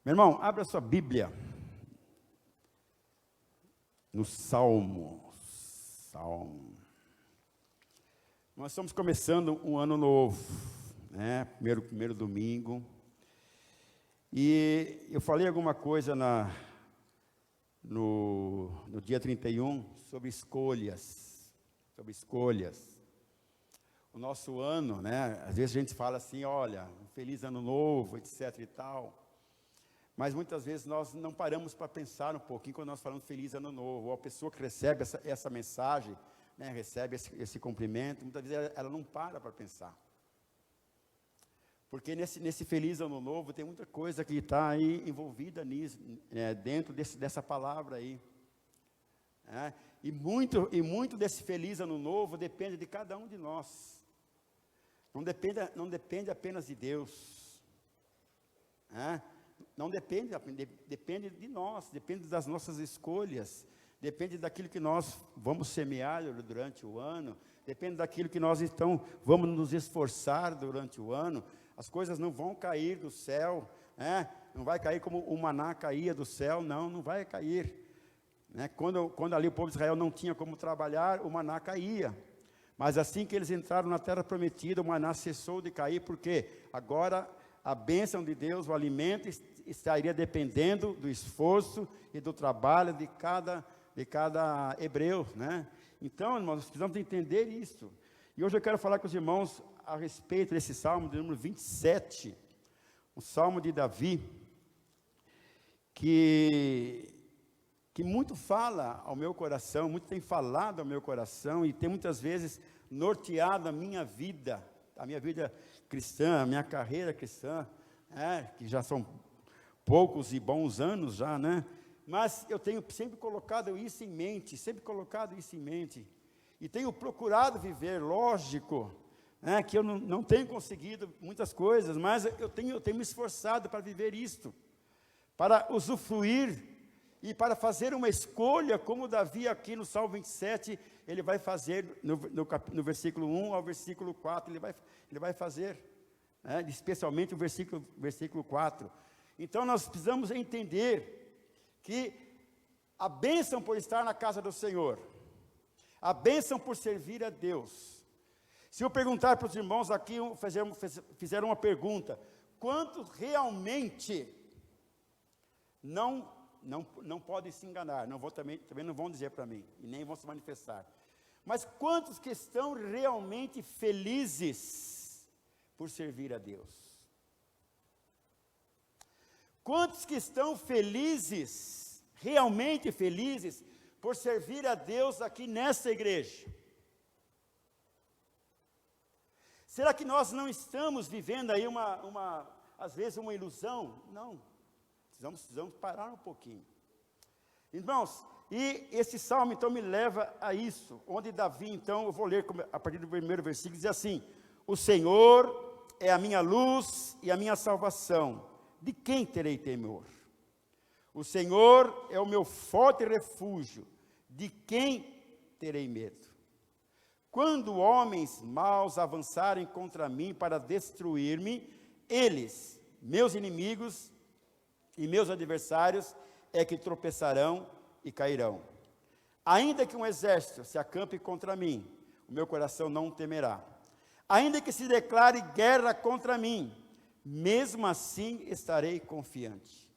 Meu irmão, abra sua Bíblia no Salmo. Nós estamos começando um ano novo, né? Primeiro domingo. E eu falei alguma coisa no dia 31 sobre escolhas. O nosso ano, né? Às vezes a gente fala assim, olha, um feliz ano novo, etc e tal. Mas muitas vezes nós não paramos para pensar um pouquinho quando nós falamos feliz ano novo. Ou a pessoa que recebe essa mensagem, né, recebe esse cumprimento, muitas vezes ela não para pensar. Porque nesse feliz ano novo tem muita coisa que está aí envolvida nisso, dentro dessa palavra aí. E muito desse feliz ano novo depende de cada um de nós. Não depende apenas de Deus. Não depende de nós, depende das nossas escolhas, depende daquilo que nós vamos semear durante o ano, depende daquilo que nós então vamos nos esforçar durante o ano. As coisas não vão cair do céu, não vai cair como o maná caía do céu, não vai cair. Quando ali o povo de Israel não tinha como trabalhar, o maná caía. Mas assim que eles entraram na terra prometida, o maná cessou de cair, porque agora a bênção de Deus, o alimento, estaria dependendo do esforço e do trabalho de cada hebreu, né? Então, irmãos, nós precisamos entender isso. E hoje eu quero falar com os irmãos a respeito desse salmo, de número 27, um salmo de Davi, que muito fala ao meu coração, muito tem falado ao meu coração, e tem muitas vezes norteado a minha vida cristã, a minha carreira cristã, que já são poucos e bons anos já, né? Mas eu tenho sempre colocado isso em mente, e tenho procurado viver, lógico, que eu não tenho conseguido muitas coisas, mas eu tenho me esforçado para viver isto, para usufruir e para fazer uma escolha, como Davi aqui no Salmo 27, ele vai fazer, no versículo 1 ao versículo 4, ele vai fazer, especialmente o versículo 4. Então nós precisamos entender que a bênção por estar na casa do Senhor, a bênção por servir a Deus. Se eu perguntar para os irmãos aqui, fizeram uma pergunta: quantos realmente não podem se enganar, também não vão dizer para mim, e nem vão se manifestar, mas quantos que estão realmente felizes por servir a Deus? Quantos que estão felizes, realmente felizes, por servir a Deus aqui nessa igreja? Será que nós não estamos vivendo aí às vezes uma ilusão? Não. Precisamos parar um pouquinho. Irmãos, e esse salmo então me leva a isso, onde Davi então, eu vou ler a partir do primeiro versículo, diz assim: o Senhor é a minha luz e a minha salvação, de quem terei temor? O Senhor é o meu forte refúgio, de quem terei medo? Quando homens maus avançarem contra mim para destruir-me, eles, meus inimigos e meus adversários, é que tropeçarão e cairão. Ainda que um exército se acampe contra mim, o meu coração não temerá. Ainda que se declare guerra contra mim, mesmo assim estarei confiante.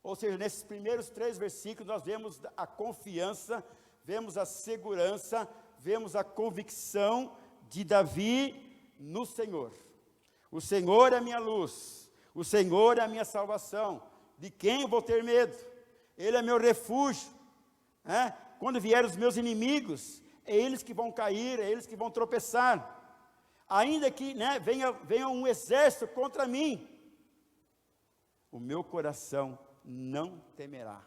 Ou seja, nesses primeiros 3 versículos nós vemos a confiança, vemos a segurança, vemos a convicção de Davi no Senhor. O Senhor é a minha luz, o Senhor é a minha salvação, de quem eu vou ter medo? Ele é meu refúgio, Quando vierem os meus inimigos, é eles que vão cair, é eles que vão tropeçar. Ainda que venha um exército contra mim, o meu coração não temerá.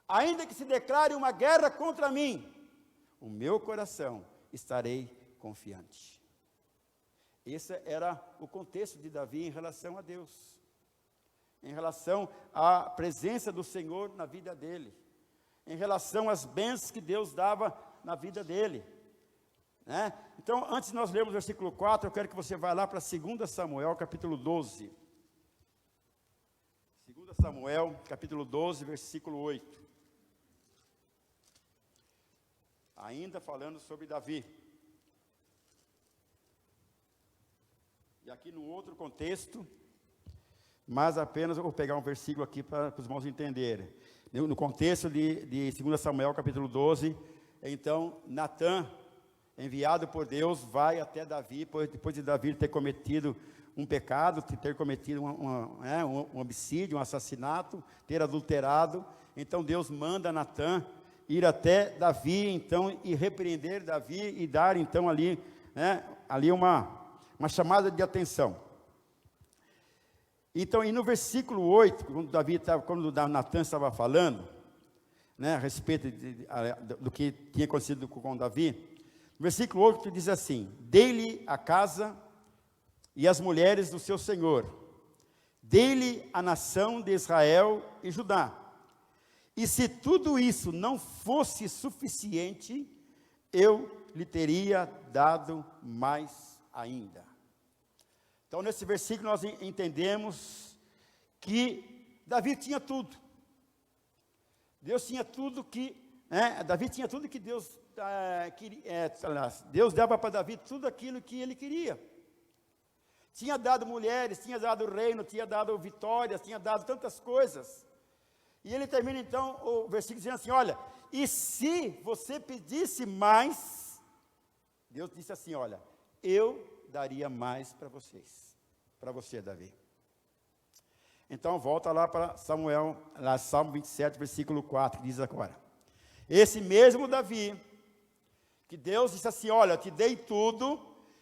Ainda que se declare uma guerra contra mim, o meu coração estarei confiante. Esse era o contexto de Davi em relação a Deus, em relação à presença do Senhor na vida dele, em relação às bênçãos que Deus dava na vida dele. Então, antes de nós lermos o versículo 4, eu quero que você vá lá para 2 Samuel, capítulo 12. 2 Samuel, capítulo 12, versículo 8. Ainda falando sobre Davi. E aqui no outro contexto, mas apenas eu vou pegar um versículo aqui para os irmãos entenderem. No contexto de 2 Samuel, capítulo 12, então Natã, enviado por Deus, vai até Davi, depois de Davi ter cometido um pecado, ter cometido um homicídio, um assassinato, ter adulterado. Então Deus manda Natã ir até Davi, então, e repreender Davi e dar então ali uma chamada de atenção. Então, e no versículo 8, quando Natã estava falando, a respeito do que tinha acontecido com Davi, no versículo 8 diz assim: dei-lhe a casa e as mulheres do seu senhor, dei-lhe a nação de Israel e Judá. E se tudo isso não fosse suficiente, eu lhe teria dado mais ainda. Então, nesse versículo nós entendemos que Davi tinha tudo. Deus tinha tudo que, Davi tinha tudo que Deus queria. Deus dava para Davi tudo aquilo que ele queria. Tinha dado mulheres, tinha dado reino, tinha dado vitórias, tinha dado tantas coisas. E ele termina então o versículo dizendo assim: olha, e se você pedisse mais, Deus disse assim: olha, eu daria mais para vocês, para você, Davi. Então volta lá para Samuel, lá Salmo 27, versículo 4, que diz agora: esse mesmo Davi, que Deus disse assim: olha, eu te dei tudo,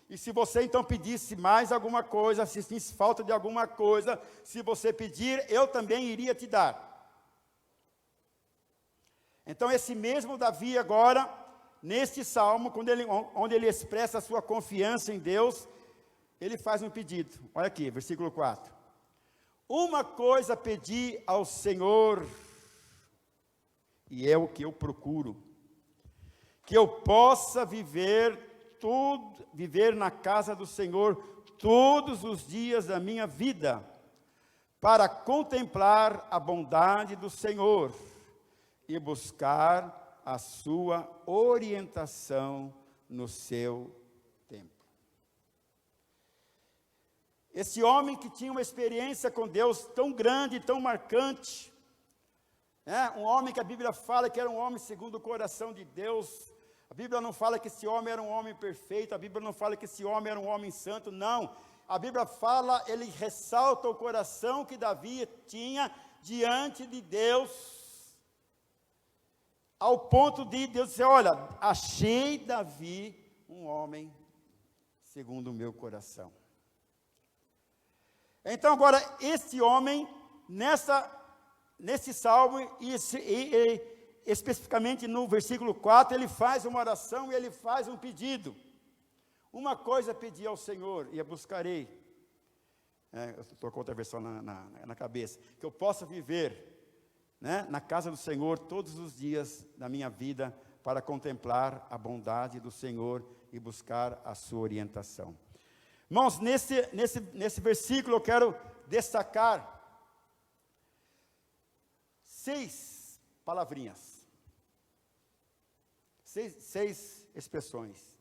e se você então pedisse mais alguma coisa, se sentisse falta de alguma coisa, se você pedir, eu também iria te dar. Então esse mesmo Davi agora, neste salmo, onde ele expressa a sua confiança em Deus, ele faz um pedido. Olha aqui, versículo 4. Uma coisa pedi ao Senhor, e é o que eu procuro, que eu possa viver na casa do Senhor todos os dias da minha vida, para contemplar a bondade do Senhor e buscar a sua orientação no seu tempo. Esse homem que tinha uma experiência com Deus tão grande, tão marcante, um homem que a Bíblia fala que era um homem segundo o coração de Deus. A Bíblia não fala que esse homem era um homem perfeito, a Bíblia não fala que esse homem era um homem santo, não. A Bíblia fala, ele ressalta o coração que Davi tinha diante de Deus, ao ponto de Deus dizer: olha, achei Davi um homem segundo o meu coração. Então agora, esse homem, nesse salmo, e especificamente no versículo 4, ele faz uma oração e ele faz um pedido. Uma coisa pedi ao Senhor e a buscarei. Eu estou com outra versão na cabeça. Que eu possa viver na casa do Senhor todos os dias da minha vida, para contemplar a bondade do Senhor e buscar a sua orientação. Irmãos, nesse versículo eu quero destacar 6 palavrinhas, 6 expressões.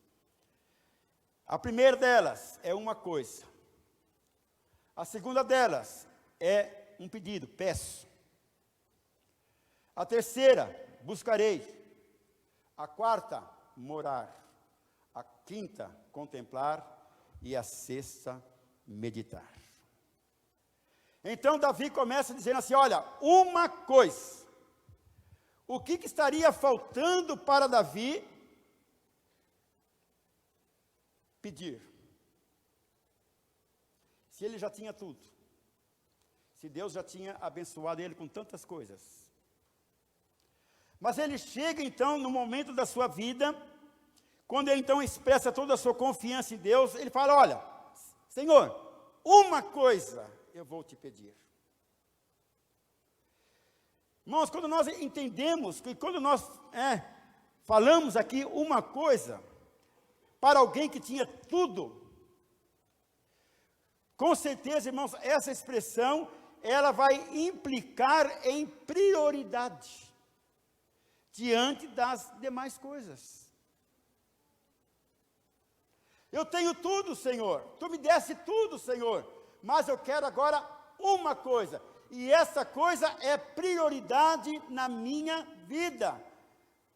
A primeira delas é uma coisa. A segunda delas é um pedido, peço. A terceira, buscarei. A quarta, morar. A quinta, contemplar. E a sexta, meditar. Então Davi começa dizendo assim: olha, uma coisa. O que estaria faltando para Davi pedir? Se ele já tinha tudo. Se Deus já tinha abençoado ele com tantas coisas. Mas ele chega então no momento da sua vida, quando ele então expressa toda a sua confiança em Deus, ele fala: olha, Senhor, uma coisa eu vou te pedir. Irmãos, quando nós entendemos, que quando nós falamos aqui uma coisa, para alguém que tinha tudo, com certeza, irmãos, essa expressão, ela vai implicar em prioridade diante das demais coisas. Eu tenho tudo, Senhor, tu me deste tudo, Senhor, mas eu quero agora uma coisa, e essa coisa é prioridade na minha vida,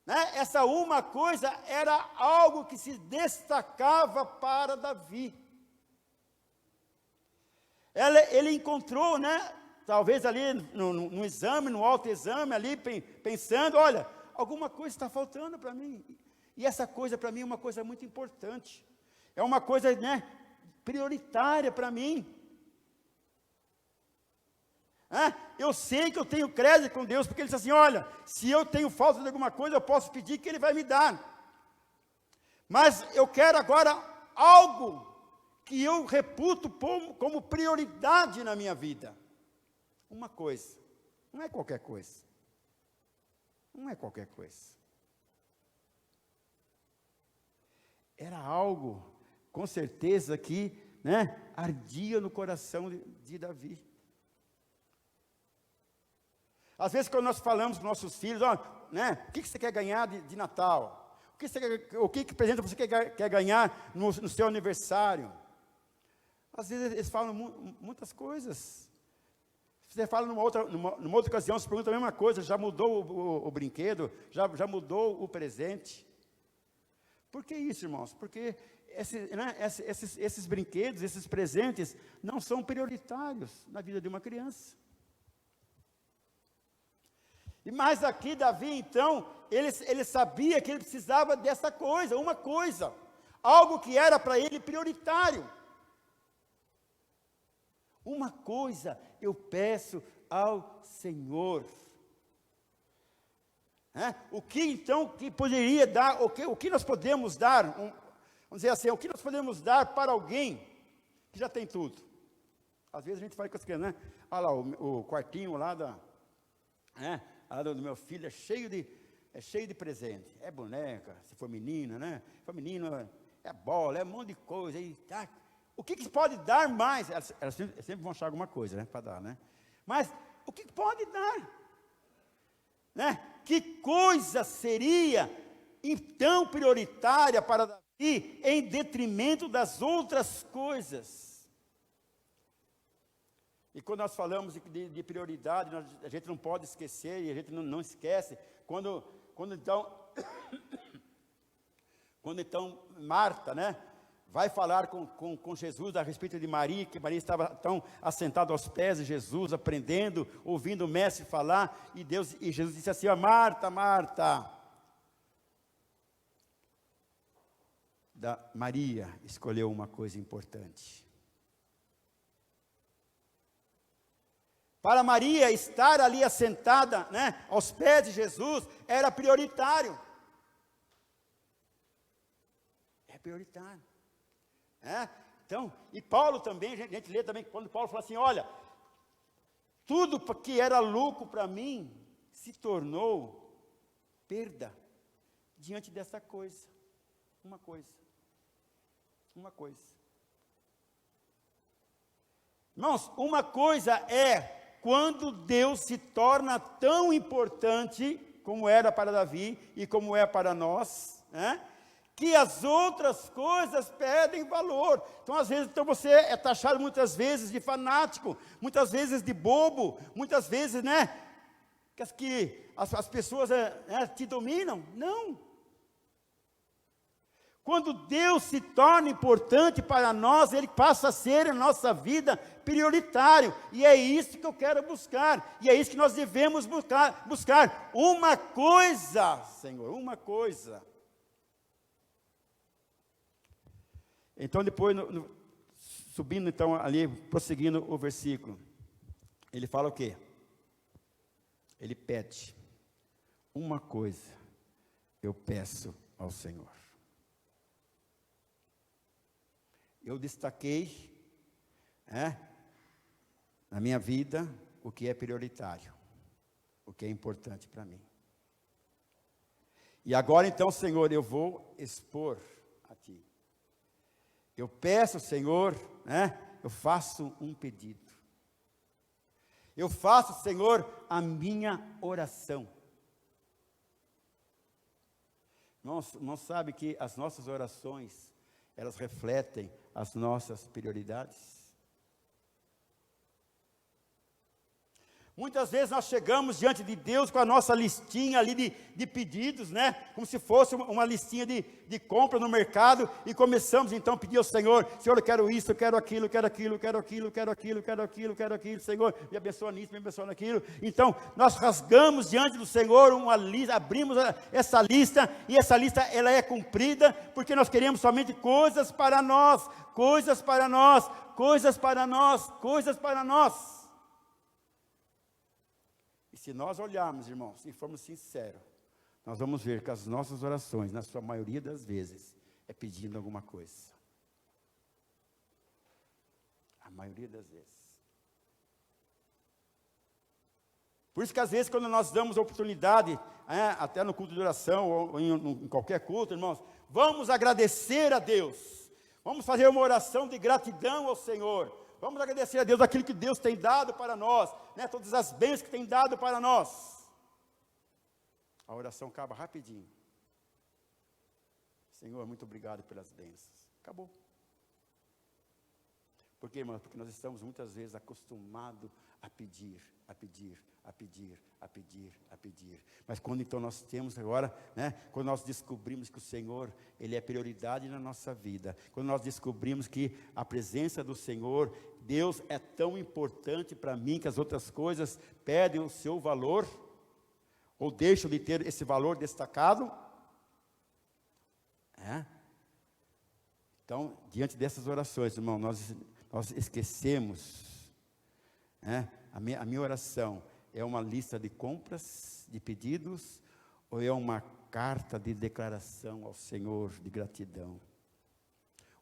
né? Essa uma coisa era algo que se destacava para Davi. Ele encontrou, né, talvez ali no exame, no autoexame, ali pensando, olha, alguma coisa está faltando para mim, e essa coisa para mim é uma coisa muito importante, é uma coisa, né, prioritária para mim. Eu sei que eu tenho crédito com Deus, porque Ele diz assim, olha, se eu tenho falta de alguma coisa, eu posso pedir que Ele vai me dar, mas eu quero agora algo que eu reputo como prioridade na minha vida. Uma coisa, não é qualquer coisa, não é qualquer coisa, era algo, com certeza, que, né, ardia no coração de Davi. Às vezes, quando nós falamos para os nossos filhos, né, o que você quer ganhar de Natal? O que presente você quer ganhar no seu aniversário? Às vezes, eles falam muitas coisas. Você fala numa outra ocasião, você pergunta a mesma coisa, já mudou o brinquedo, já mudou o presente. Por que isso, irmãos? Porque esses brinquedos, esses presentes, não são prioritários na vida de uma criança. E mais aqui, Davi, então, ele sabia que ele precisava dessa coisa, uma coisa, algo que era para ele prioritário. Uma coisa eu peço ao Senhor. O que então que poderia dar, o que nós podemos dar, vamos dizer assim, o que nós podemos dar para alguém que já tem tudo? Às vezes a gente fala com as crianças, né? Olha lá, o quartinho lá do meu filho é cheio de presente, é boneca, se for menina, né? Se for menino, é bola, é um monte de coisa, o que se pode dar mais? Elas sempre vão achar alguma coisa, né, para dar, né? Mas o que pode dar? Né? Que coisa seria então prioritária para Davi em detrimento das outras coisas? E quando nós falamos de prioridade, a gente não pode esquecer, e a gente não esquece, quando então Marta, né, vai falar com Jesus a respeito de Maria, que Maria estava tão assentada aos pés de Jesus, aprendendo, ouvindo o mestre falar, e Jesus disse assim, Marta, Marta, Maria escolheu uma coisa importante. Para Maria estar ali assentada, né, aos pés de Jesus, era prioritário. É prioritário. Então, e Paulo também, a gente lê também, quando Paulo fala assim, olha, tudo que era lucro para mim, se tornou perda, diante dessa coisa, uma coisa. Irmãos, uma coisa é, quando Deus se torna tão importante, como era para Davi, e como é para nós, que as outras coisas perdem valor. Então, às vezes, você é taxado muitas vezes de fanático, muitas vezes de bobo, muitas vezes, né, que as pessoas te dominam. Não. Quando Deus se torna importante para nós, Ele passa a ser a nossa vida prioritário, e é isso que eu quero buscar, e é isso que nós devemos buscar uma coisa, Senhor, uma coisa. Então, depois, subindo então ali, prosseguindo o versículo, ele fala o quê? Ele pede, uma coisa eu peço ao Senhor. Eu destaquei, na minha vida, o que é prioritário, o que é importante para mim. E agora então, Senhor, eu vou expor a Ti. Eu peço, Senhor, eu faço um pedido. Eu faço, Senhor, a minha oração. Não sabe que as nossas orações, elas refletem as nossas prioridades? Muitas vezes nós chegamos diante de Deus com a nossa listinha ali de pedidos, né? Como se fosse uma listinha de compra no mercado, e começamos então a pedir ao Senhor: Senhor, eu quero isso, eu quero aquilo, eu quero aquilo, eu quero aquilo, eu quero aquilo, eu quero aquilo, eu quero aquilo, Senhor, me abençoa nisso, me abençoa naquilo. Então, nós rasgamos diante do Senhor uma lista, abrimos essa lista, e essa lista ela é cumprida, porque nós queremos somente coisas para nós, coisas para nós, coisas para nós, coisas para nós. E se nós olharmos, irmãos, e formos sinceros, nós vamos ver que as nossas orações, na sua maioria das vezes, é pedindo alguma coisa. A maioria das vezes. Por isso que às vezes quando nós damos a oportunidade, até no culto de oração, ou em qualquer culto, irmãos, vamos agradecer a Deus. Vamos fazer uma oração de gratidão ao Senhor. Vamos agradecer a Deus aquilo que Deus tem dado para nós, né? Todas as bênçãos que tem dado para nós. A oração acaba rapidinho. Senhor, muito obrigado pelas bênçãos. Acabou. Por quê, irmãos? Porque nós estamos muitas vezes acostumados a pedir, a pedir, a pedir, a pedir, a pedir. Mas quando então nós temos agora, né? Quando nós descobrimos que o Senhor, Ele é prioridade na nossa vida. Quando nós descobrimos que a presença do Senhor, Deus é tão importante para mim que as outras coisas perdem o seu valor, ou deixam de ter esse valor destacado. Então, diante dessas orações, irmão, nós esquecemos, a minha oração é uma lista de compras, de pedidos, ou é uma carta de declaração ao Senhor de gratidão?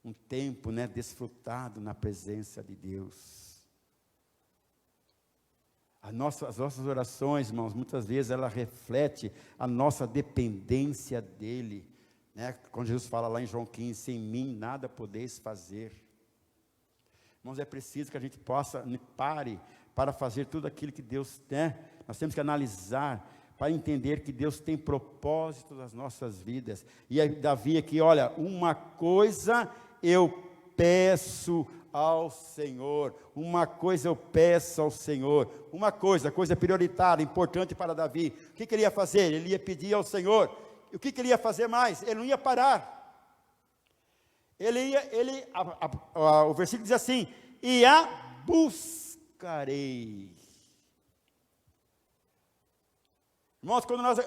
Um tempo, desfrutado na presença de Deus. As nossas orações, irmãos, muitas vezes ela reflete a nossa dependência dEle, quando Jesus fala lá em João 15, sem mim nada podeis fazer. Irmãos, é preciso que a gente pare para fazer tudo aquilo que Deus tem. Nós temos que analisar, para entender que Deus tem propósito nas nossas vidas. E aí, Davi aqui, olha, uma coisa eu peço ao Senhor, uma coisa eu peço ao Senhor, coisa prioritária, importante para Davi. O que ele ia fazer? Ele ia pedir ao Senhor. O que ele ia fazer mais? Ele não ia parar. O versículo diz assim: e a buscarei. Irmãos, quando nós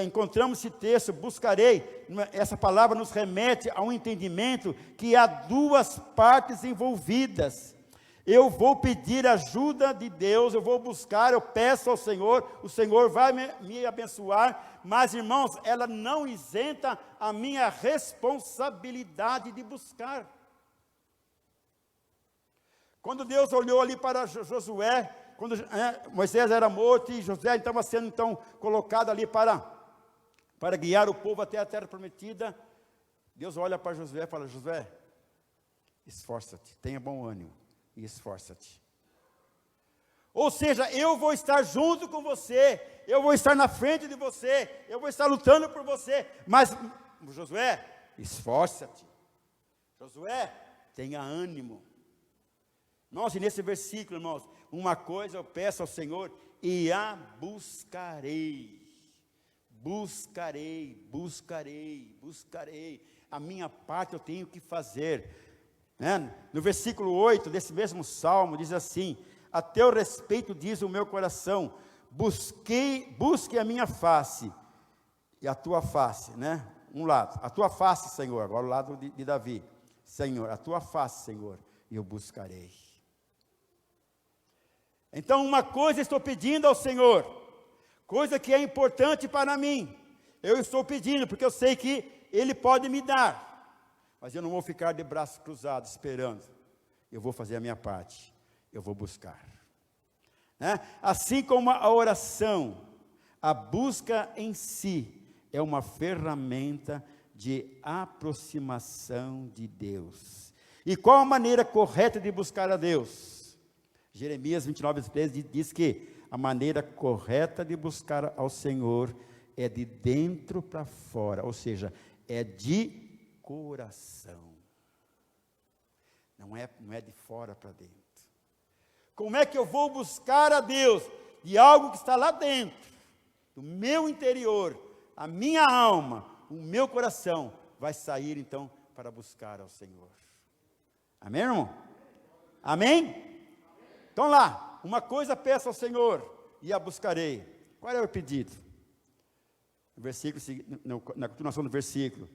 encontramos esse texto, buscarei, essa palavra nos remete a um entendimento que há duas partes envolvidas. Eu vou pedir ajuda de Deus, eu vou buscar, eu peço ao Senhor, o Senhor vai me abençoar, mas, irmãos, ela não isenta a minha responsabilidade de buscar. Quando Deus olhou ali para Josué, quando Moisés era morto e Josué estava sendo então colocado ali para guiar o povo até a terra prometida, Deus olha para Josué e fala: Josué, esforça-te, tenha bom ânimo e esforça-te. Ou seja, eu vou estar junto com você, eu vou estar na frente de você, eu vou estar lutando por você, mas Josué, esforça-te. Josué, tenha ânimo. Nossa, e nesse versículo, irmãos, uma coisa eu peço ao Senhor, e a buscarei. Buscarei, buscarei, buscarei. A minha parte eu tenho que fazer. No versículo 8 desse mesmo salmo, diz assim: a teu respeito diz o meu coração, busque a minha face, e a tua face, um lado, a tua face, Senhor, agora o lado de Davi, Senhor, a tua face, Senhor, e eu buscarei. Então, uma coisa estou pedindo ao Senhor, coisa que é importante para mim, eu estou pedindo, porque eu sei que Ele pode me dar, mas eu não vou ficar de braços cruzados esperando, eu vou fazer a minha parte, eu vou buscar. Assim como a oração, a busca em si, é uma ferramenta de aproximação de Deus. E qual a maneira correta de buscar a Deus? Jeremias 29:13 diz que a maneira correta de buscar ao Senhor é de dentro para fora, ou seja, é de coração. Não é de fora para dentro. Como é que eu vou buscar a Deus? De algo que está lá dentro, do meu interior, a minha alma, o meu coração, vai sair então para buscar ao Senhor. Amém, irmão? Amém? Então lá, uma coisa peço ao Senhor, e a buscarei. Qual é o pedido? No versículo, na continuação do versículo,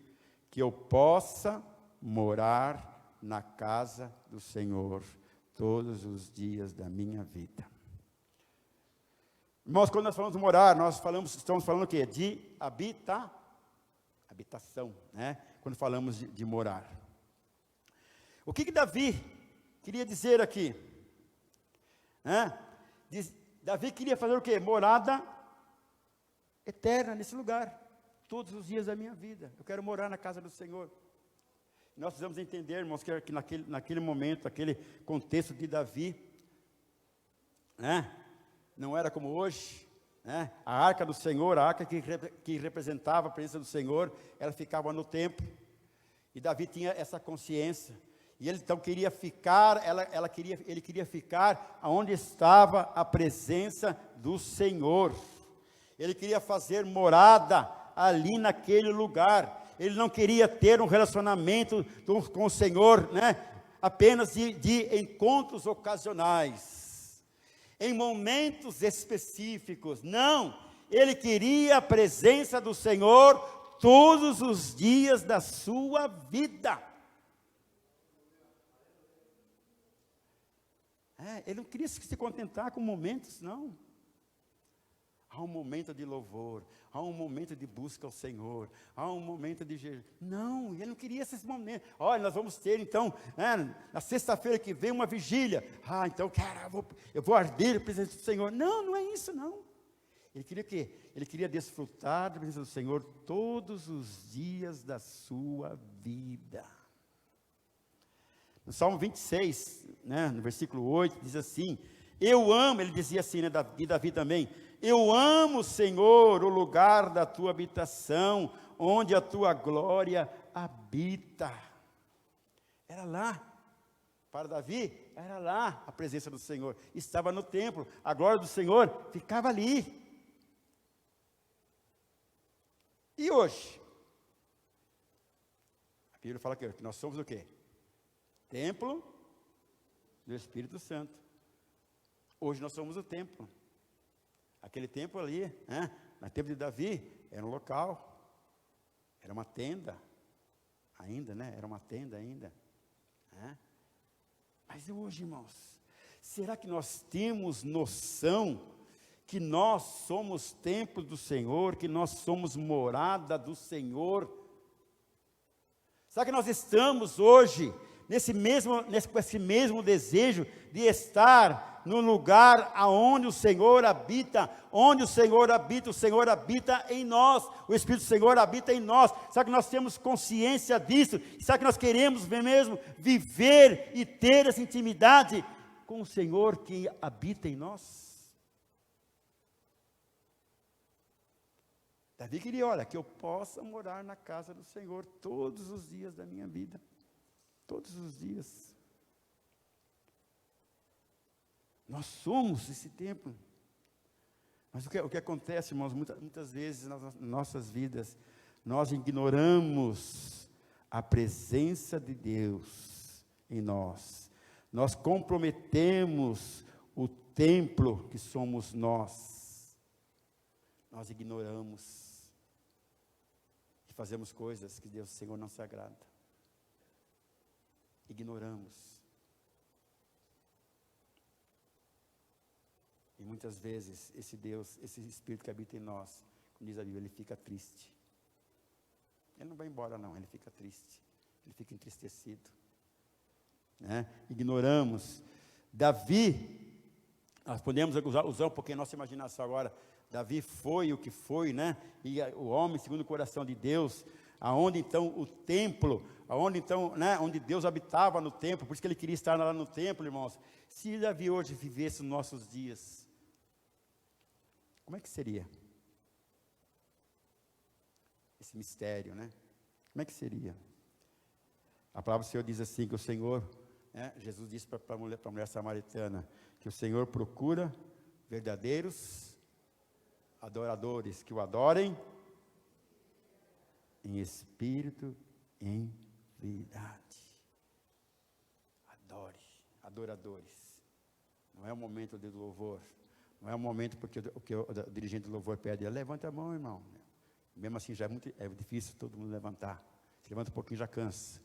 que eu possa morar na casa do Senhor todos os dias da minha vida. Irmãos, quando nós falamos de morar, estamos falando o quê? De habitação, né? Quando falamos de morar. O que Davi queria dizer aqui? Davi queria fazer o quê? Morada eterna nesse lugar, todos os dias da minha vida. Eu quero morar na casa do Senhor. Nós precisamos entender, irmãos, que naquele momento, naquele contexto de Davi, não era como hoje, a arca do Senhor, a arca que representava a presença do Senhor, ela ficava no templo, e Davi tinha essa consciência, e ele então queria ficar, ele queria ficar onde estava a presença do Senhor, ele queria fazer morada ali naquele lugar. Ele não queria ter um relacionamento com o Senhor, apenas de encontros ocasionais, em momentos específicos. Não, ele queria a presença do Senhor todos os dias da sua vida. Ele não queria se contentar com momentos, não. Há um momento de louvor, há um momento de busca ao Senhor, há um momento de jejum. Não, ele não queria esses momentos. Olha, nós vamos ter então, na sexta-feira que vem uma vigília. Então, cara, eu vou arder a presença do Senhor. Não é isso não. Ele queria o quê? Ele queria desfrutar da presença do Senhor todos os dias da sua vida. No Salmo 26, no versículo 8, diz assim, eu amo, ele dizia assim, de Davi também, eu amo, Senhor, o lugar da tua habitação, onde a tua glória habita. Era lá, para Davi, era lá a presença do Senhor, estava no templo, a glória do Senhor ficava ali. E hoje? A Bíblia fala que nós somos o quê? Templo do Espírito Santo. Hoje nós somos o templo. Aquele templo ali, no tempo de Davi, era um local, era uma tenda, ainda, era uma tenda ainda. Mas hoje, irmãos, será que nós temos noção que nós somos templo do Senhor, que nós somos morada do Senhor? Será que nós estamos hoje com esse mesmo desejo de estar no lugar aonde o Senhor habita, o Senhor habita em nós, o Espírito do Senhor habita em nós? Será que nós temos consciência disso? Será que nós queremos mesmo viver e ter essa intimidade com o Senhor que habita em nós? Davi queria, que eu possa morar na casa do Senhor todos os dias da minha vida, todos os dias. Nós somos esse templo. Mas o que acontece, irmãos, muitas vezes nas nossas vidas, nós ignoramos a presença de Deus em nós. Nós comprometemos o templo que somos nós. Nós ignoramos e fazemos coisas que Deus, Senhor, não se agrada. Ignoramos. E muitas vezes esse Deus, esse Espírito que habita em nós, como diz a Bíblia, ele fica triste. Ele não vai embora não, ele fica triste, ele fica entristecido. Ignoramos. Davi, nós podemos usar um pouquinho a nossa imaginação agora. Davi foi o que foi, e o homem segundo o coração de Deus, aonde então o templo, aonde então, né, onde Deus habitava no templo, por isso que ele queria estar lá no templo, irmãos. Se Davi hoje vivesse nos nossos dias, como é que seria? Esse mistério, né? Como é que seria? A palavra do Senhor diz assim, que o Senhor, né, Jesus disse para a mulher samaritana, que o Senhor procura verdadeiros adoradores, que o adorem em espírito e em verdade. Adore, adoradores. Não é o momento de louvor, não é o momento porque o dirigente do louvor pede, levanta a mão, irmão. Mesmo assim já é difícil todo mundo levantar. Se levanta um pouquinho já cansa.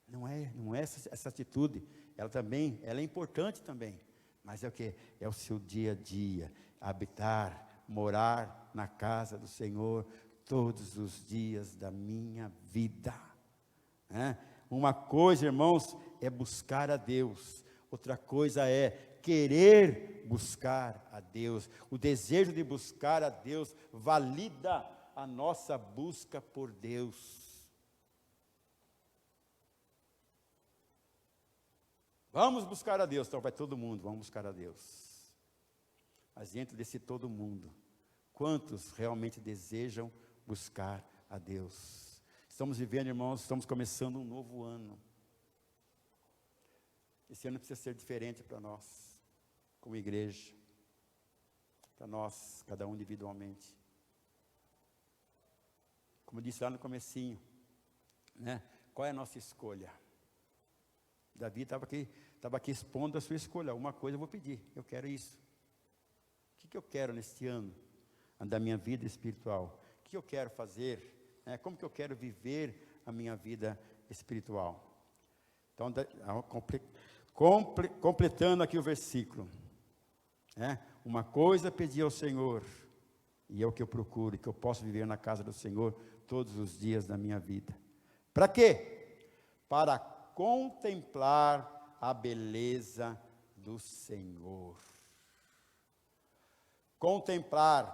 Não é essa atitude. Ela é importante também. Mas é o que? É o seu dia a dia. Habitar, morar na casa do Senhor todos os dias da minha vida. Uma coisa, irmãos, é buscar a Deus. Outra coisa é querer buscar a Deus. O desejo de buscar a Deus valida a nossa busca por Deus. Vamos buscar a Deus. Então vai todo mundo, vamos buscar a Deus. Mas dentro desse todo mundo, quantos realmente desejam buscar a Deus? Estamos vivendo, irmãos, estamos começando um novo ano. Esse ano precisa ser diferente para nós, como igreja, para nós, cada um individualmente. Como eu disse lá no comecinho, né? Qual é a nossa escolha? Davi estava aqui expondo a sua escolha. Uma coisa eu vou pedir, eu quero isso. O que eu quero neste ano da minha vida espiritual? O que eu quero fazer? Como que eu quero viver a minha vida espiritual? Então, completando aqui o versículo. Uma coisa pedi ao Senhor, e é o que eu procuro, que eu possa viver na casa do Senhor todos os dias da minha vida. Para quê? Para contemplar a beleza do Senhor.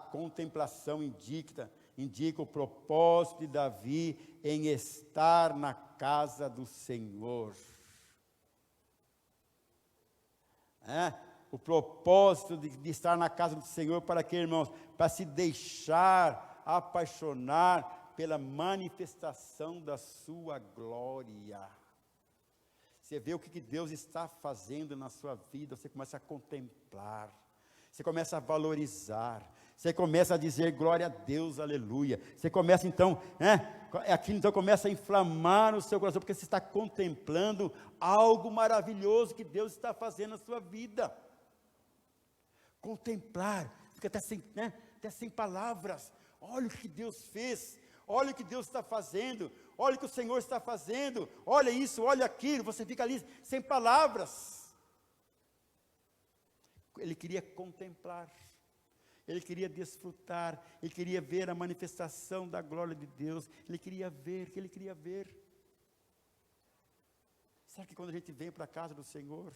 Contemplação indica o propósito de Davi em estar na casa do Senhor. O propósito de estar na casa do Senhor para quê, irmãos? Para se deixar apaixonar pela manifestação da sua glória. Você vê o que Deus está fazendo na sua vida, você começa a contemplar, você começa a valorizar, você começa a dizer glória a Deus, aleluia. Você começa então, aquilo então começa a inflamar o seu coração, porque você está contemplando algo maravilhoso que Deus está fazendo na sua vida. Contemplar, fica até sem palavras. Olha o que Deus fez, olha o que Deus está fazendo, olha o que o Senhor está fazendo, olha isso, olha aquilo, você fica ali sem palavras. Ele queria contemplar, ele queria desfrutar, ele queria ver a manifestação da glória de Deus, ele queria ver. Será que quando a gente vem para a casa do Senhor,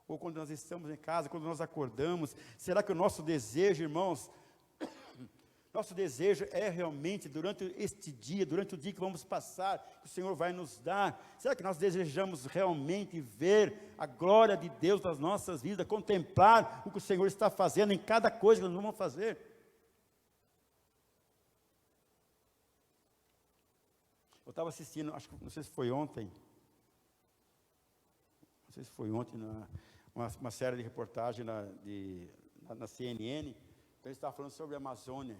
ou quando nós estamos em casa, quando nós acordamos, será que o nosso desejo, irmãos, nosso desejo é realmente durante este dia, durante o dia que vamos passar, que o Senhor vai nos dar, será que nós desejamos realmente ver a glória de Deus nas nossas vidas, contemplar o que o Senhor está fazendo em cada coisa que nós vamos fazer? Eu estava assistindo, não sei se foi ontem, uma série de reportagem na CNN, eles estavam falando sobre a Amazônia,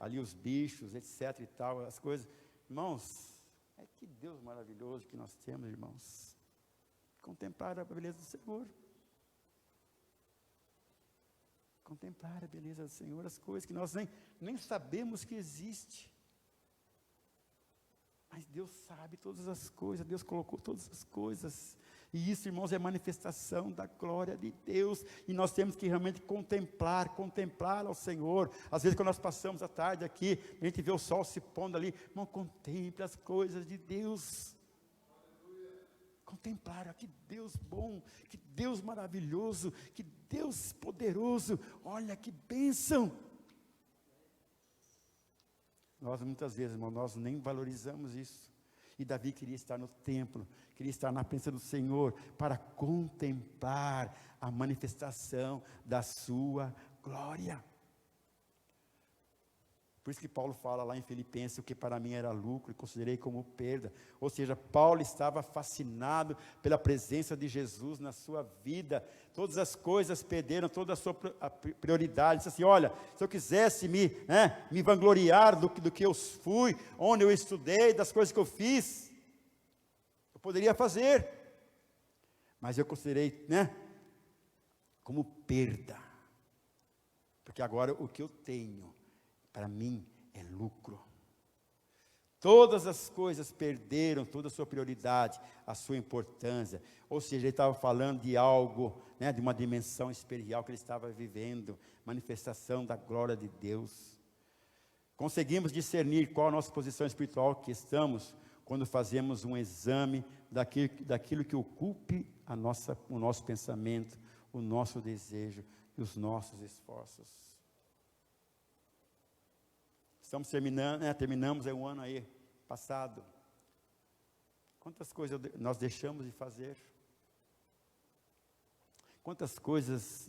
ali os bichos, etc e tal, as coisas. Irmãos, que Deus maravilhoso que nós temos, irmãos. Contemplar a beleza do Senhor. Contemplar a beleza do Senhor, as coisas que nós nem sabemos que existe. Mas Deus sabe todas as coisas, Deus colocou todas as coisas. E isso, irmãos, é manifestação da glória de Deus. E nós temos que realmente contemplar ao Senhor. Às vezes, quando nós passamos a tarde aqui, a gente vê o sol se pondo ali. Irmão, contemple as coisas de Deus. Contemplar, que Deus bom, que Deus maravilhoso, que Deus poderoso. Olha que bênção. Nós muitas vezes, irmão, nós nem valorizamos isso. E Davi queria estar no templo, queria estar na presença do Senhor, para contemplar a manifestação da sua glória. Por isso que Paulo fala lá em Filipenses, o que para mim era lucro e considerei como perda. Ou seja, Paulo estava fascinado pela presença de Jesus na sua vida. Todas as coisas perderam toda a sua prioridade. Disse assim, olha, se eu quisesse me vangloriar do que eu fui, onde eu estudei, das coisas que eu fiz, eu poderia fazer. Mas eu considerei, como perda. Porque agora o que eu tenho, para mim é lucro. Todas as coisas perderam toda a sua prioridade, a sua importância. Ou seja, ele estava falando de algo, de uma dimensão espiritual que ele estava vivendo, manifestação da glória de Deus. Conseguimos discernir qual a nossa posição espiritual que estamos, quando fazemos um exame daquilo que ocupe o nosso pensamento, o nosso desejo e os nossos esforços. Estamos terminamos um ano aí, passado. Quantas coisas nós deixamos de fazer? Quantas coisas,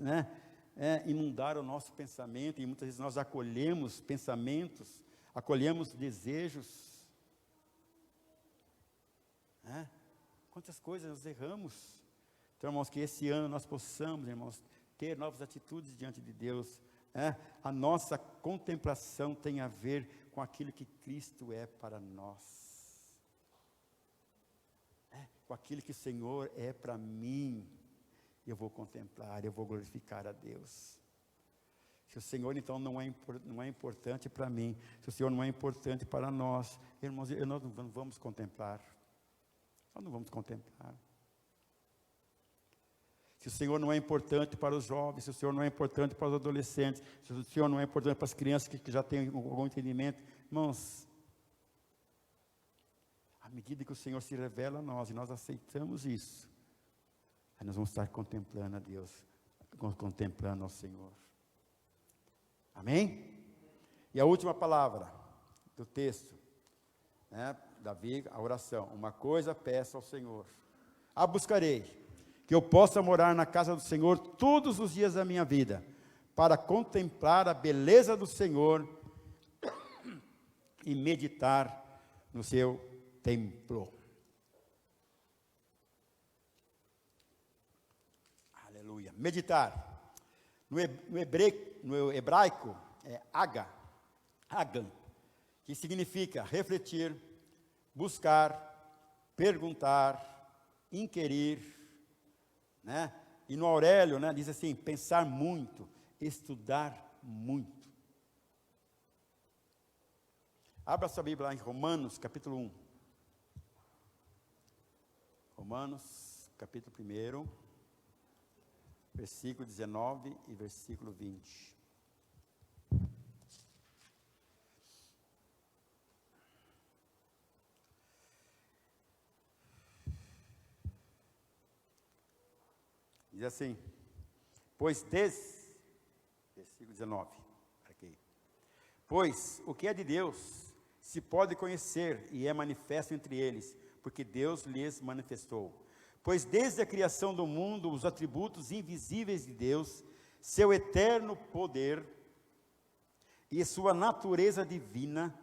inundaram o nosso pensamento, e muitas vezes nós acolhemos pensamentos, acolhemos desejos. Quantas coisas nós erramos. Então, irmãos, que esse ano nós possamos, irmãos, ter novas atitudes diante de Deus. A nossa contemplação tem a ver com aquilo que Cristo é para nós, com aquilo que o Senhor é para mim. Eu vou contemplar, eu vou glorificar a Deus. Se o Senhor então não é importante para mim, se o Senhor não é importante para nós, irmãos, nós não vamos contemplar, nós não vamos contemplar. Se o Senhor não é importante para os jovens, se o Senhor não é importante para os adolescentes, se o Senhor não é importante para as crianças que já têm algum entendimento, irmãos, à medida que o Senhor se revela a nós, e nós aceitamos isso, aí nós vamos estar contemplando a Deus, contemplando ao Senhor. Amém? E a última palavra do texto, Davi, a oração, uma coisa peço ao Senhor, a buscarei, que eu possa morar na casa do Senhor todos os dias da minha vida, para contemplar a beleza do Senhor e meditar no seu templo. Aleluia. Meditar. No hebraico é agan, que significa refletir, buscar, perguntar, inquirir, E no Aurélio, diz assim, pensar muito, estudar muito. Abra sua Bíblia lá em Romanos, capítulo 1. Romanos, capítulo 1, versículo 19 e versículo 20. Diz assim, versículo 19, aqui. Pois o que é de Deus se pode conhecer e é manifesto entre eles, porque Deus lhes manifestou. Pois desde a criação do mundo, os atributos invisíveis de Deus, seu eterno poder e sua natureza divina,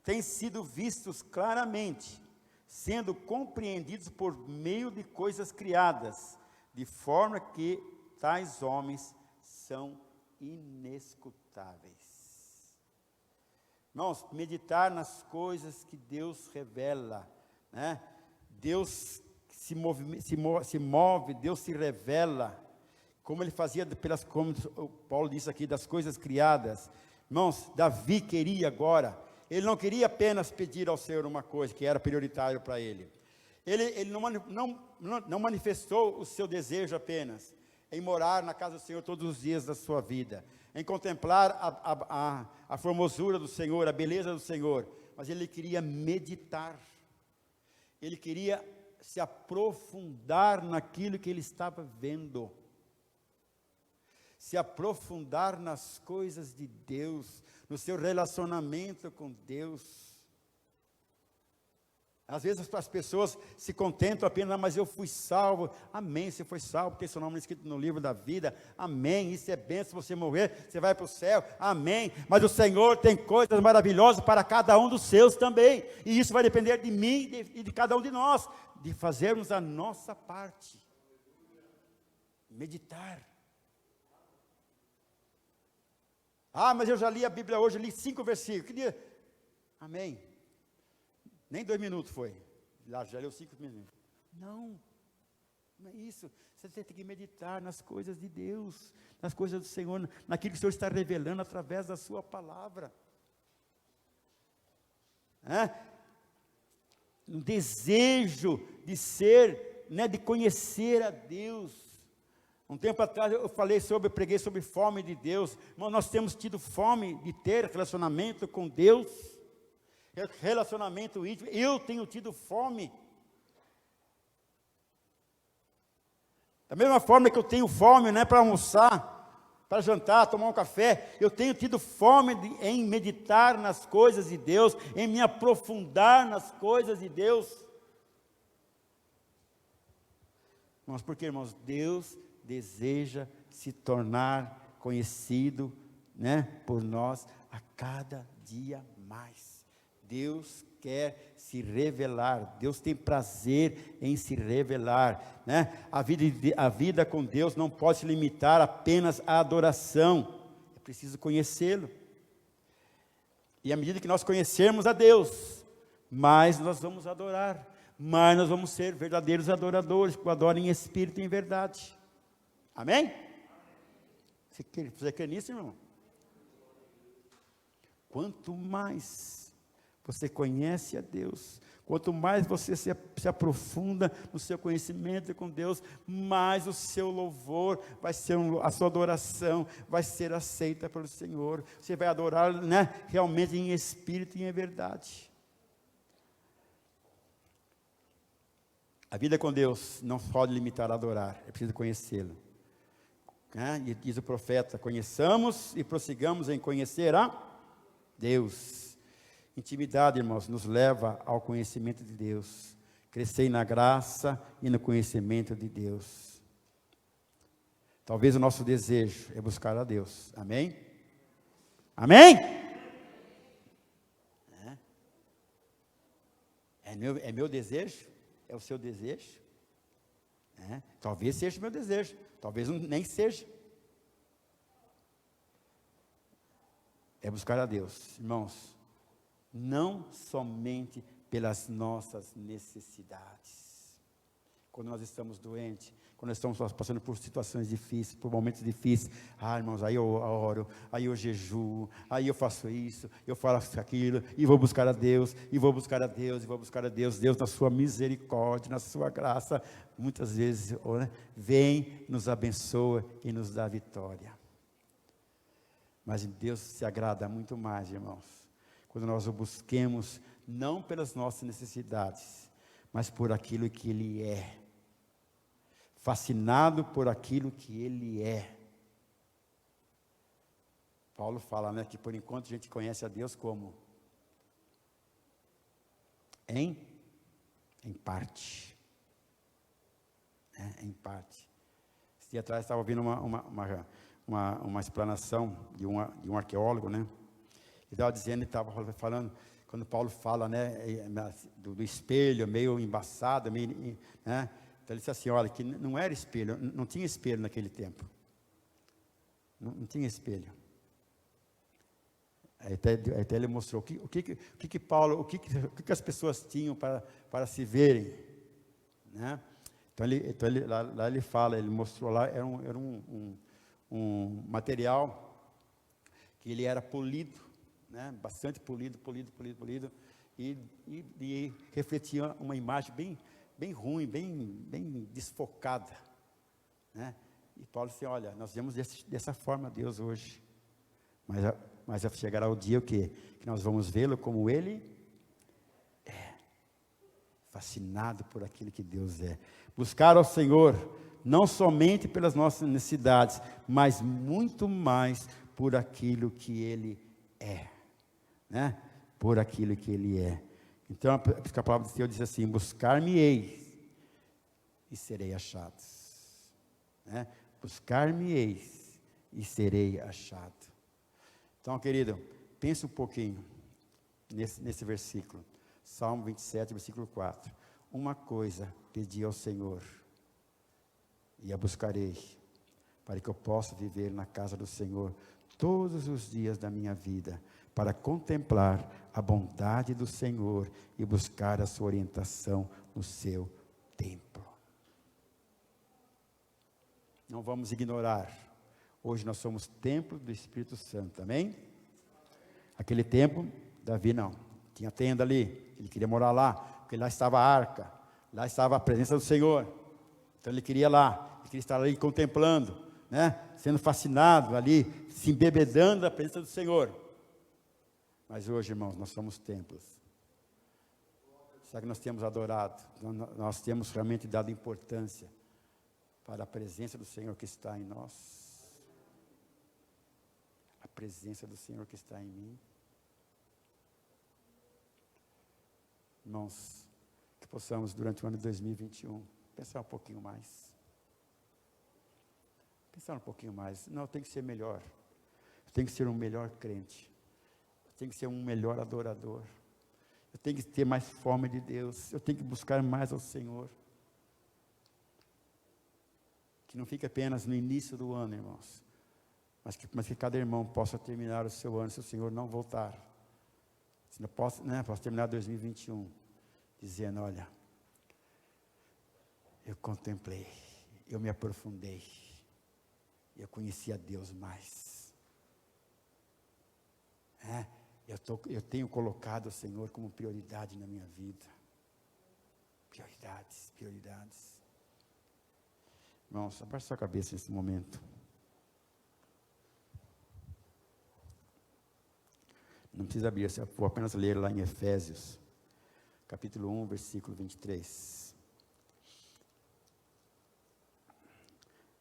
têm sido vistos claramente, sendo compreendidos por meio de coisas criadas, de forma que tais homens são inescrutáveis. Irmãos, meditar nas coisas que Deus revela, Deus se move, Deus se revela, como ele fazia como Paulo disse aqui, das coisas criadas. Irmãos, Davi queria agora, ele não queria apenas pedir ao Senhor uma coisa que era prioritário para ele. Ele não manifestou o seu desejo apenas em morar na casa do Senhor todos os dias da sua vida, em contemplar a formosura do Senhor, a beleza do Senhor, mas ele queria meditar, ele queria se aprofundar naquilo que ele estava vendo. se aprofundar nas coisas de Deus, no seu relacionamento com Deus. Às vezes as pessoas se contentam apenas, mas eu fui salvo. Amém, você foi salvo, tem seu nome escrito no livro da vida. Amém, isso é bênção, se você morrer, você vai para o céu. Amém, mas o Senhor tem coisas maravilhosas para cada um dos seus também. E isso vai depender de mim e de cada um de nós, de fazermos a nossa parte. Meditar. Ah, mas eu já li a Bíblia hoje, eu li 5 versículos. Amém. Nem 2 minutos foi. Já leu 5 minutos. Não é isso. Você tem que meditar nas coisas de Deus, nas coisas do Senhor, naquilo que o Senhor está revelando através da sua palavra. Um desejo de ser, de conhecer a Deus. Um tempo atrás eu preguei sobre fome de Deus. Irmão, nós temos tido fome de ter relacionamento com Deus. Relacionamento íntimo, eu tenho tido fome. Da mesma forma que eu tenho fome, para almoçar, para jantar, tomar um café, eu tenho tido fome em meditar nas coisas de Deus, em me aprofundar nas coisas de Deus. Irmãos, porque, irmãos, Deus deseja se tornar conhecido, por nós a cada dia mais. Deus quer se revelar, Deus tem prazer em se revelar, A vida com Deus não pode se limitar apenas à adoração, é preciso conhecê-lo. E à medida que nós conhecermos a Deus, mais nós vamos adorar, mais nós vamos ser verdadeiros adoradores, que adoram em espírito e em verdade. Amém? Você crê nisso, irmão? Quanto mais você conhece a Deus, quanto mais você se aprofunda no seu conhecimento com Deus, mais o seu louvor vai ser, a sua adoração vai ser aceita pelo Senhor. Você vai adorar, realmente em espírito e em verdade. A vida com Deus não pode limitar a adorar, é preciso conhecê-lo. E diz o profeta: conheçamos e prossigamos em conhecer a Deus. Intimidade, irmãos, nos leva ao conhecimento de Deus. Crescei na graça e no conhecimento de Deus. Talvez o nosso desejo é buscar a Deus. Amém? Amém? É meu desejo? É o seu desejo? Talvez seja o meu desejo. Talvez nem seja. É buscar a Deus, irmãos. Não somente pelas nossas necessidades. Quando nós estamos doentes, quando nós estamos passando por situações difíceis, por momentos difíceis, irmãos, aí eu oro, aí eu jejuo, aí eu faço isso, eu faço aquilo, e vou buscar a Deus, e vou buscar a Deus, e vou buscar a Deus. Deus, na sua misericórdia, na sua graça, muitas vezes, vem, nos abençoa e nos dá vitória. Mas Deus se agrada muito mais, irmãos, quando nós o busquemos, não pelas nossas necessidades, mas por aquilo que Ele é. Fascinado por aquilo que Ele é. Paulo fala, que por enquanto a gente conhece a Deus como? Em parte. Em parte. Esse dia atrás estava ouvindo uma explanação de um arqueólogo, Ele estava dizendo, estava falando, quando Paulo fala, do espelho, meio embaçado, então ele disse assim, olha, que não era espelho, não tinha espelho naquele tempo. Não tinha espelho. Aí até ele mostrou o que Paulo, o que as pessoas tinham para se verem, Então ele fala, ele mostrou lá, era um material que ele era polido, bastante polido, e refletia uma imagem bem ruim, bem desfocada, E Paulo disse, olha, nós vemos dessa forma a Deus hoje, mas chegará o dia o quê? Que nós vamos vê-lo como Ele é, fascinado por aquilo que Deus é. Buscar ao Senhor, não somente pelas nossas necessidades, mas muito mais por aquilo que Ele é, né? Por aquilo que Ele é. Então, a palavra do Senhor diz assim: buscar-me-eis e serei achados, né? Buscar-me-eis e serei achado. Então, querido, pense um pouquinho nesse versículo, Salmo 27, versículo 4. Uma coisa pedi ao Senhor, e a buscarei, para que eu possa viver na casa do Senhor todos os dias da minha vida, para contemplar a bondade do Senhor e buscar a sua orientação no seu templo. Não vamos ignorar, hoje nós somos templo do Espírito Santo, amém? Aquele templo, Davi não, tinha tenda ali, ele queria morar lá, porque lá estava a arca, lá estava a presença do Senhor, então ele queria lá, ele queria estar ali contemplando, né? Sendo fascinado ali, se embebedando da presença do Senhor. Mas hoje, irmãos, nós somos templos. Será que nós temos adorado? Nós temos realmente dado importância para a presença do Senhor que está em nós? A presença do Senhor que está em mim? Irmãos, que possamos durante o ano de 2021 pensar um pouquinho mais. Pensar um pouquinho mais. Não, eu tenho que ser melhor. Eu tenho que ser um melhor crente. Eu tenho que ser um melhor adorador. Eu tenho que ter mais fome de Deus. Eu tenho que buscar mais ao Senhor. Que não fique apenas no início do ano, irmãos. Mas que cada irmão possa terminar o seu ano, se o Senhor não voltar. Se não posso terminar 2021 dizendo: olha, eu contemplei, eu me aprofundei, eu conheci a Deus mais. Eu tenho colocado o Senhor como prioridade na minha vida. Prioridades. Irmãos, abaixe sua cabeça nesse momento. Não precisa abrir, eu vou apenas ler lá em Efésios, capítulo 1, versículo 23.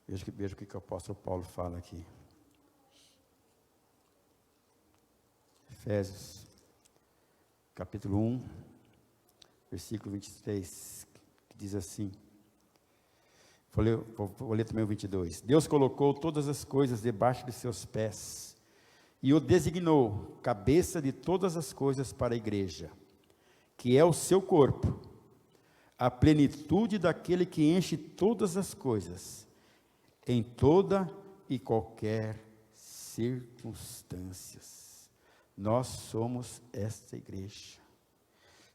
Veja o que o apóstolo Paulo fala aqui. Efésios, capítulo 1, versículo 23, que diz assim. Vou ler também o 22. Deus colocou todas as coisas debaixo de seus pés, e o designou cabeça de todas as coisas para a igreja, que é o seu corpo, a plenitude daquele que enche todas as coisas, em toda e qualquer circunstâncias. Nós somos esta igreja.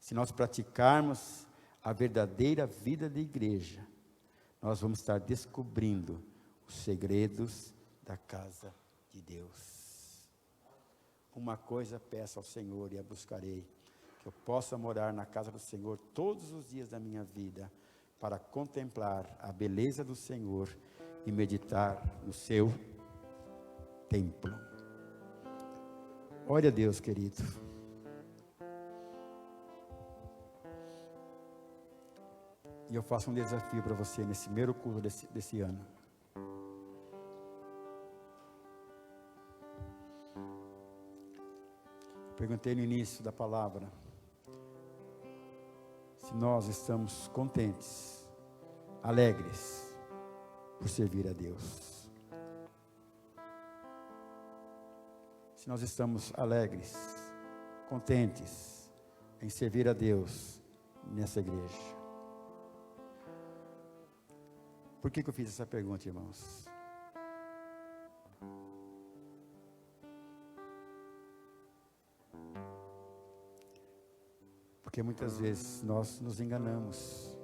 Se nós praticarmos a verdadeira vida de igreja, nós vamos estar descobrindo os segredos da casa de Deus. Uma coisa peço ao Senhor e a buscarei, que eu possa morar na casa do Senhor todos os dias da minha vida, para contemplar a beleza do Senhor e meditar no seu templo. Ore a Deus, querido. E eu faço um desafio para você nesse primeiro culto desse ano. Perguntei no início da palavra se nós estamos contentes, alegres por servir a Deus. Se nós estamos alegres, contentes em servir a Deus nessa igreja. Por que eu fiz essa pergunta, irmãos? Porque muitas vezes nós nos enganamos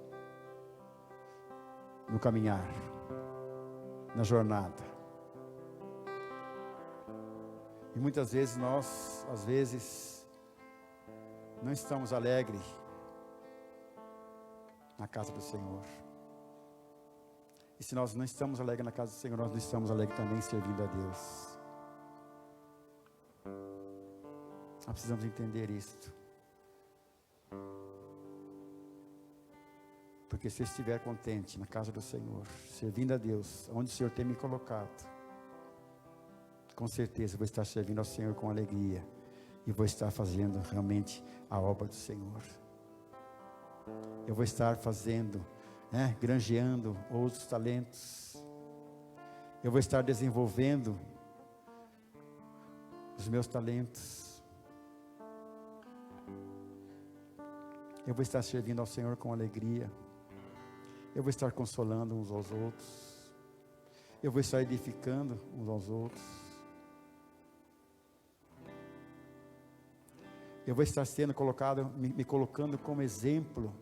no caminhar, na jornada. E muitas vezes nós, às vezes, não estamos alegres na casa do Senhor. E se nós não estamos alegres na casa do Senhor, nós não estamos alegres também servindo a Deus. Nós precisamos entender isto. Porque se eu estiver contente na casa do Senhor, servindo a Deus, onde o Senhor tem me colocado, com certeza eu vou estar servindo ao Senhor com alegria. E vou estar fazendo realmente a obra do Senhor. Eu vou estar fazendo, granjeando outros talentos. Eu vou estar desenvolvendo os meus talentos. Eu vou estar servindo ao Senhor com alegria. Eu vou estar consolando uns aos outros. Eu vou estar edificando uns aos outros. Eu vou estar sendo colocado, me colocando como exemplo,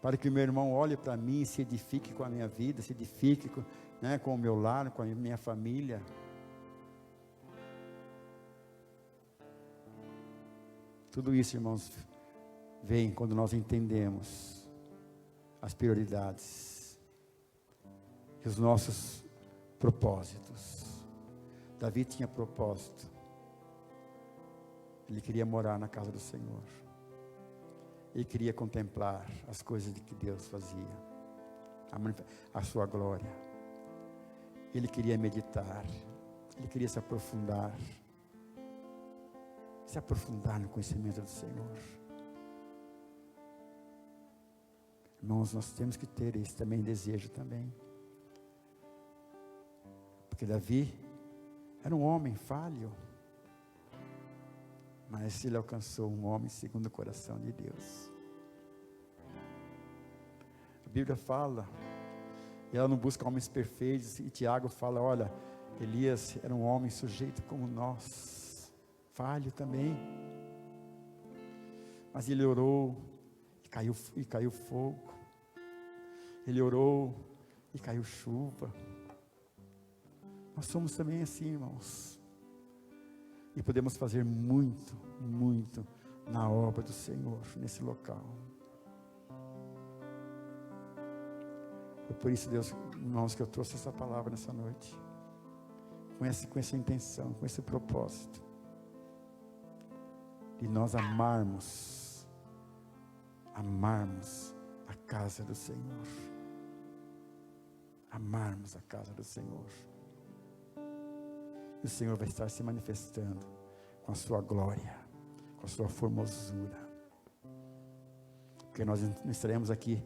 para que o meu irmão olhe para mim e se edifique com a minha vida, se edifique com o meu lar, com a minha família. Tudo isso, irmãos, vem quando nós entendemos as prioridades e os nossos propósitos. Davi tinha propósito. Ele queria morar na casa do Senhor. Ele queria contemplar as coisas de que Deus fazia, a sua glória. Ele queria meditar. Ele queria se aprofundar no conhecimento do Senhor. Irmãos, nós temos que ter esse também desejo também. Porque Davi era um homem falho, mas ele alcançou um homem segundo o coração de Deus. A Bíblia fala, e ela não busca homens perfeitos, e Tiago fala, olha, Elias era um homem sujeito como nós, falho também, mas ele orou, e caiu fogo, ele orou, e caiu chuva. Nós somos também assim, irmãos. E podemos fazer muito, muito na obra do Senhor, nesse local. Foi por isso, Deus, irmãos, que eu trouxe essa palavra nessa noite. Com essa intenção, com esse propósito. De nós amarmos a casa do Senhor. Amarmos a casa do Senhor. E o Senhor vai estar se manifestando com a sua glória, com a sua formosura. Porque nós não estaremos aqui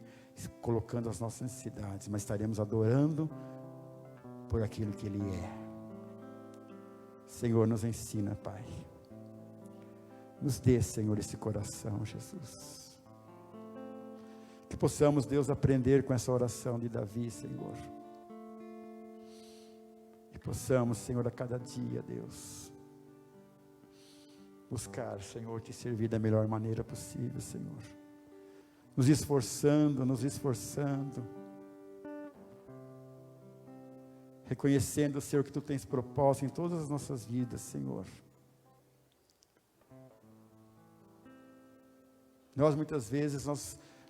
colocando as nossas necessidades, mas estaremos adorando por aquilo que Ele é. Senhor, nos ensina, Pai. Nos dê, Senhor, esse coração, Jesus. Que possamos, Deus, aprender com essa oração de Davi, Senhor. Que possamos, Senhor, a cada dia, Deus, buscar, Senhor, te servir da melhor maneira possível, Senhor. Nos esforçando, reconhecendo, Senhor, que Tu tens propósito em todas as nossas vidas, Senhor. Nós muitas vezes,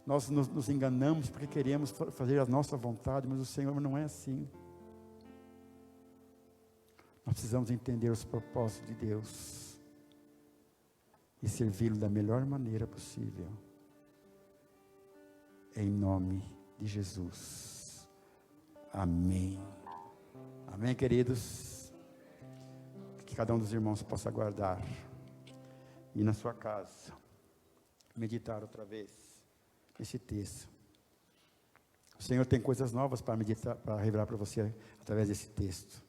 nós nos enganamos porque queremos fazer a nossa vontade, mas o Senhor não é assim. Nós precisamos entender os propósitos de Deus e servi-lo da melhor maneira possível. Em nome de Jesus. Amém. Amém, queridos? Que cada um dos irmãos possa guardar e na sua casa meditar outra vez esse texto. O Senhor tem coisas novas para meditar, para revelar para você através desse texto.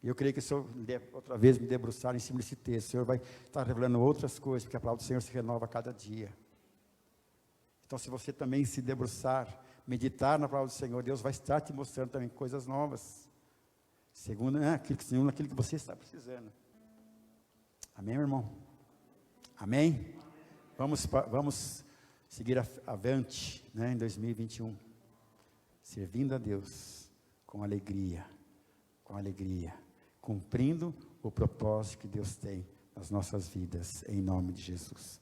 E eu creio que se eu outra vez me debruçar em cima desse texto, o Senhor vai estar revelando outras coisas, porque a palavra do Senhor se renova a cada dia. Então, se você também se debruçar, meditar na palavra do Senhor, Deus vai estar te mostrando também coisas novas, segundo aquilo que você está precisando. Amém, meu irmão? Amém? Vamos seguir avante, em 2021, servindo a Deus com alegria, cumprindo o propósito que Deus tem nas nossas vidas, em nome de Jesus.